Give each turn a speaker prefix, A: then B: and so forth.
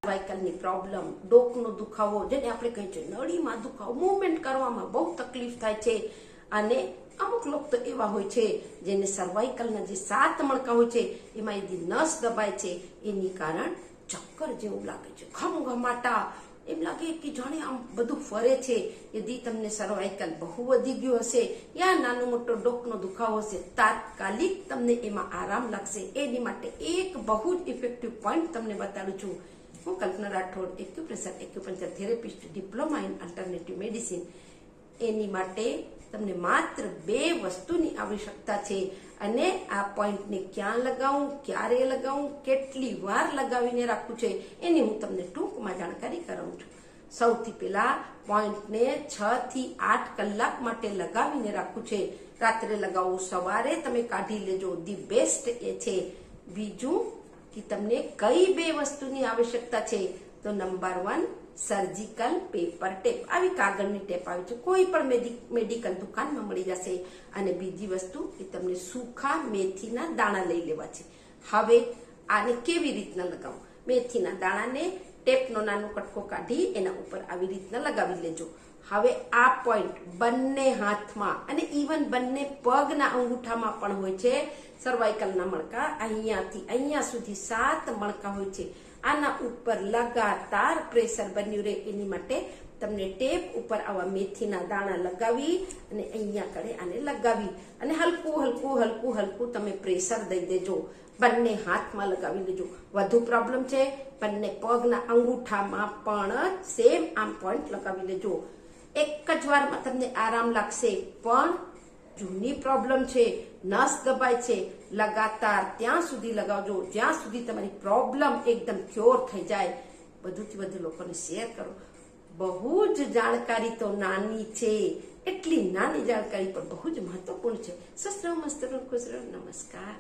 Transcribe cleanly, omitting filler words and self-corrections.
A: સર્વાઇકલની problem, ડોકનો દુખાવો, જેને આપણે કહીએ છીએ નળીમાં દુખાવો, મૂવમેન્ટ કરવામાં બહુ તકલીફ થાય છે. અને અમુક લોકો તો એવા હોય છે જેને સર્વાઇકલના જે 7 મણકા હોય છે એમાં યદી નસ દબાય છે એની કારણ ચક્કર જેવું લાગે છે, ઘમઘમાટા, એમ લાગે કે જાણે આમ બધું ફરે છે. યદી તમને સર્વાઇકલ બહુ વધી ગયું હશે યા નાનો મોટો ડોકનો દુખાવો હશે, તાત્કાલિક તમને એમાં આરામ લાગશે. એની માટે એક બહુ જ ઇફેક્ટિવ પોઈન્ટ તમને બતાડું છું. હું Kalpana Rathod, acupressure acupuncture therapist, diploma in alternative medicine. એની માટે તમને માત્ર 2 વસ્તુની આવશ્યકતા છે. અને આ પોઈન્ટને ક્યાં લગાવું, ક્યારે લગાવું, કેટલી વાર લગાવીને રાખવું છે એની હું તમને ટૂંકમાં જાણકારી કરાવું છું. સૌથી પહેલા પોઈન્ટને 6 થી 8 કલાક માટે લગાવીને રાખવું છે. રાત્રે લગાવો, સવારે તમે કાઢી લેજો, ધી બેસ્ટ એ છે. બીજું કે તમને કઈ 2 વસ્તુની આવશ્યકતા છે, તો નંબર 1 સર્જિકલ પેપર ટેપ. આવી કાગળની ટેપ આવી છે, કોઈ પણ મેડિકલ દુકાનમાં મળી જશે. અને બીજી વસ્તુ કે તમને સૂખા મેથીના દાણા લઈ લેવા છે. હવે આને કેવી રીતના લગાવું? મેથીના દાણાને ટેપનો નાનો કટકો કાઢી એના ઉપર આવી રીતના લગાવી લેજો. હવે આ પોઈન્ટ બંને હાથમાં અને ઇવન બંને પગના અંગૂઠામાં પણ હોય છે. સર્વાઇકલના મણકા અહીંયાથી અહીંયા સુધી 7 મણકા હોય છે. આના ઉપર લગાતાર પ્રેશર બન્યું રહે એની માટે તમને ટેપ ઉપર આવા મેથીના દાણા લગાવી અને અહીંયા કડે આને લગાવી અને હલકું હલકું હલકું હલકું તમે પ્રેશર દઈ દેજો. બંને હાથમાં લગાવી લેજો. વધુ પ્રોબ્લેમ છે બંને પગના અંગૂઠામાં પણ સેમ આમ પોઈન્ટ લગાવી લેજો. એક જ વારમાં તમને આરામ લાગશે. પણ જૂની પ્રોબ્લેમ છે, નસ દબાય છે, લગાતાર ત્યાં સુધી લગાવજો જ્યાં સુધી તમારી પ્રોબ્લેમ એકદમ ક્યોર થઈ જાય. વધુથી વધુ લોકોને શેર કરો. બહુ જ જાણકારી તો નાની છે, એટલી નાની જાણકારી પણ બહુ જ મહત્વપૂર્ણ છે. સ્વસ્થ રહો, મસ્ત રહો, ખુશ રહો. નમસ્કાર.